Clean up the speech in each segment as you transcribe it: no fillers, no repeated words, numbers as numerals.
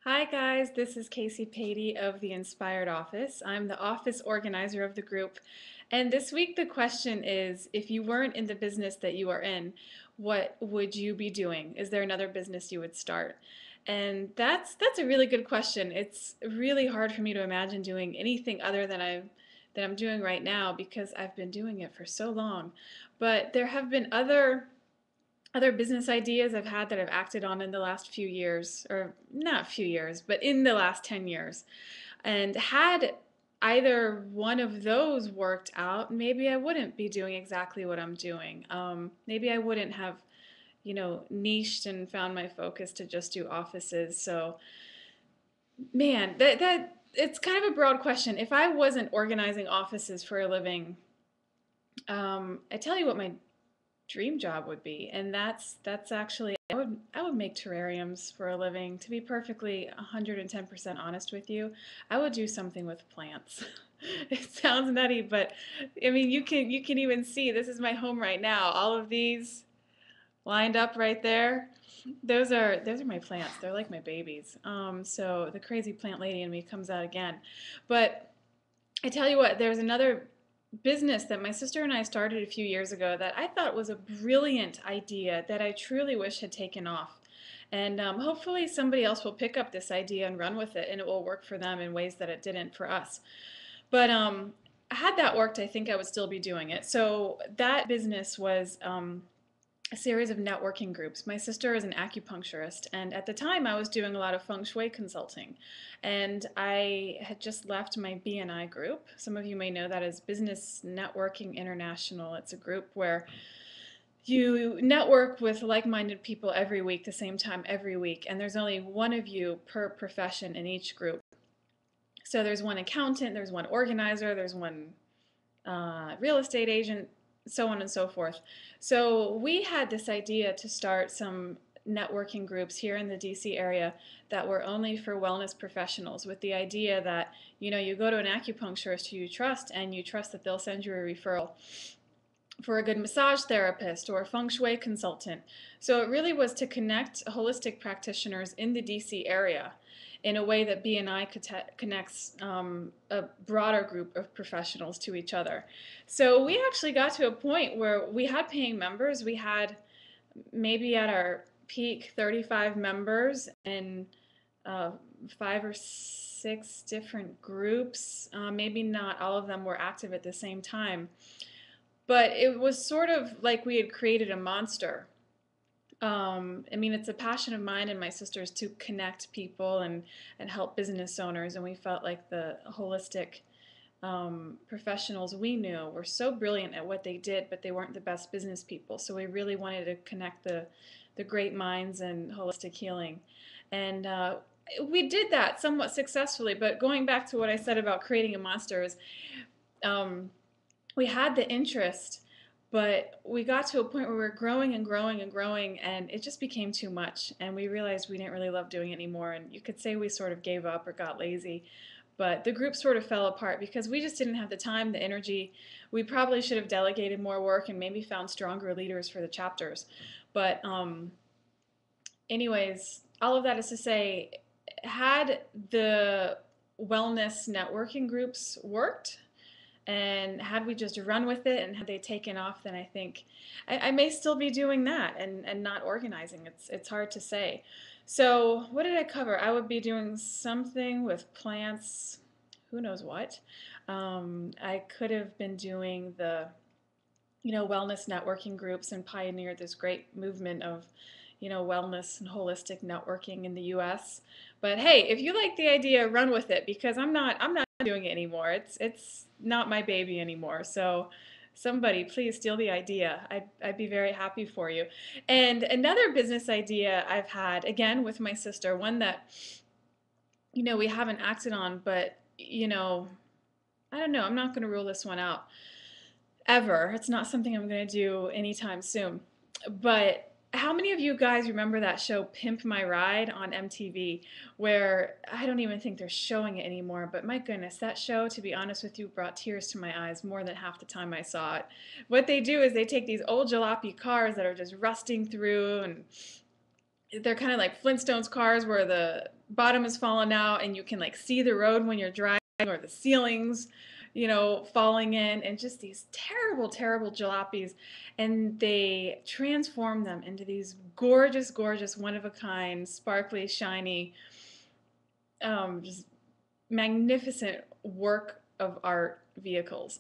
Hi guys, this is Kacy Patey of the Inspired Office. I'm the office organizer of the group. And this week the question is, if you weren't in the business that you are in, what would you be doing? Is there another business you would start? And that's a really good question. It's really hard for me to imagine doing anything other than I'm doing right now because I've been doing it for so long. But there have been other business ideas I've had that I've acted on in the last few years, or not few years, but in the last 10 years. And had either one of those worked out, maybe I wouldn't be doing exactly what I'm doing. Maybe I wouldn't have, niched and found my focus to just do offices. So, man, that it's kind of a broad question. If I wasn't organizing offices for a living, I tell you what my dream job would be, and that's actually I would make terrariums for a living. To be perfectly 110% honest with you, I would do something with plants. It sounds nutty, but I mean you can even see this is my home right now. All of these lined up right there. Those are my plants. They're like my babies. So the crazy plant lady in me comes out again. But I tell you what, there's another business that my sister and I started a few years ago that I thought was a brilliant idea that I truly wish had taken off. And hopefully somebody else will pick up this idea and run with it, and it will work for them in ways that it didn't for us. But had that worked, I think I would still be doing it. So that business was a series of networking groups. My sister is an acupuncturist, and at the time I was doing a lot of feng shui consulting. And I had just left my BNI group. Some of you may know that as Business Networking International. It's a group where you network with like-minded people every week, the same time every week, and there's only one of you per profession in each group. So there's one accountant, there's one organizer, there's one real estate agent, so on and so forth. So we had this idea to start some networking groups here in the DC area that were only for wellness professionals, with the idea that you go to an acupuncturist who you trust, and you trust that they'll send you a referral for a good massage therapist or a feng shui consultant. So it really was to connect holistic practitioners in the DC area in a way that BNI connects a broader group of professionals to each other. So we actually got to a point where we had paying members. We had maybe at our peak 35 members in 5 or 6 different groups. Maybe not all of them were active at the same time. But it was sort of like we had created a monster. I mean, it's a passion of mine and my sister's to connect people and help business owners. And we felt like the holistic professionals we knew were so brilliant at what they did, but they weren't the best business people. So we really wanted to connect the great minds and holistic healing. And we did that somewhat successfully. But going back to what I said about creating a monster is we had the interest, but we got to a point where we were growing and growing and growing, and it just became too much. And we realized we didn't really love doing it anymore. And you could say we sort of gave up or got lazy. But the group sort of fell apart because we just didn't have the time, the energy. We probably should have delegated more work and maybe found stronger leaders for the chapters. But anyways, all of that is to say, had the wellness networking groups worked, and had we just run with it and had they taken off, then I think I may still be doing that and not organizing. It's hard to say. So what did I cover? I would be doing something with plants, who knows what. I could have been doing the wellness networking groups and pioneered this great movement of wellness and holistic networking in the US. But hey, if you like the idea, run with it, because I'm not doing it anymore. It's not my baby anymore. So somebody please steal the idea. I'd be very happy for you. And another business idea I've had, again with my sister, one that we haven't acted on, but I don't know, I'm not going to rule this one out ever. It's not something I'm going to do anytime soon. But how many of you guys remember that show Pimp My Ride on MTV, where I don't even think they're showing it anymore, but my goodness, that show, to be honest with you, brought tears to my eyes more than half the time I saw it. What they do is they take these old jalopy cars that are just rusting through, and they're kind of like Flintstones cars where the bottom is falling out and you can like see the road when you're driving, or the ceilings, falling in, and just these terrible, terrible jalopies. And they transform them into these gorgeous, gorgeous, one of a kind, sparkly, shiny, just magnificent work of art vehicles.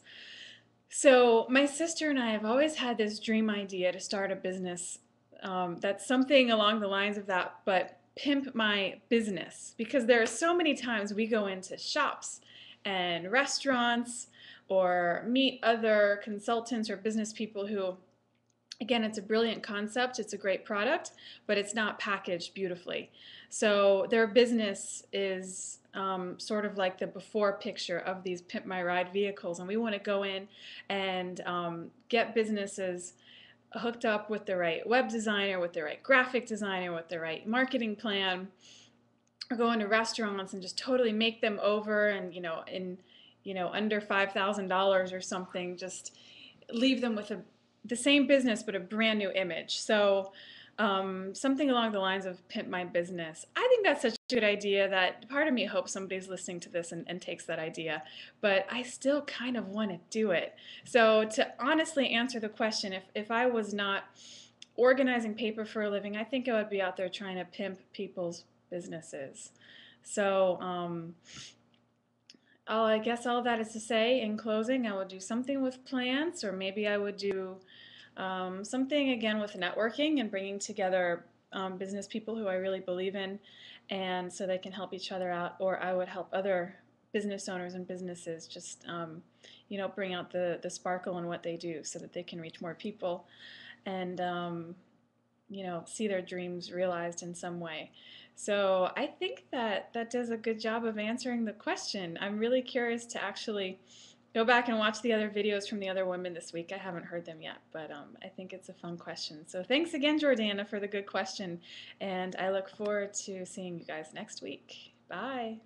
So my sister and I have always had this dream idea to start a business that's something along the lines of that, but pimp my business. Because there are so many times we go into shops and restaurants or meet other consultants or business people who, again, it's a brilliant concept, it's a great product, but it's not packaged beautifully. So their business is sort of like the before picture of these Pimp My Ride vehicles, and we want to go in and get businesses hooked up with the right web designer, with the right graphic designer, with the right marketing plan, or go into restaurants and just totally make them over, and in under $5,000 or something, just leave them with the same business but a brand new image. So something along the lines of pimp my business. I think that's such a good idea that part of me hopes somebody's listening to this and takes that idea, but I still kind of want to do it. So to honestly answer the question, if I was not organizing paper for a living, I think I would be out there trying to pimp people's businesses. So I guess all of that is to say, in closing, I would do something with plants, or maybe I would do something again with networking and bringing together business people who I really believe in, and so they can help each other out. Or I would help other business owners and businesses just bring out the sparkle in what they do so that they can reach more people and see their dreams realized in some way. So I think that does a good job of answering the question. I'm really curious to actually go back and watch the other videos from the other women this week. I haven't heard them yet, but I think it's a fun question. So thanks again, Jordana, for the good question, and I look forward to seeing you guys next week. Bye.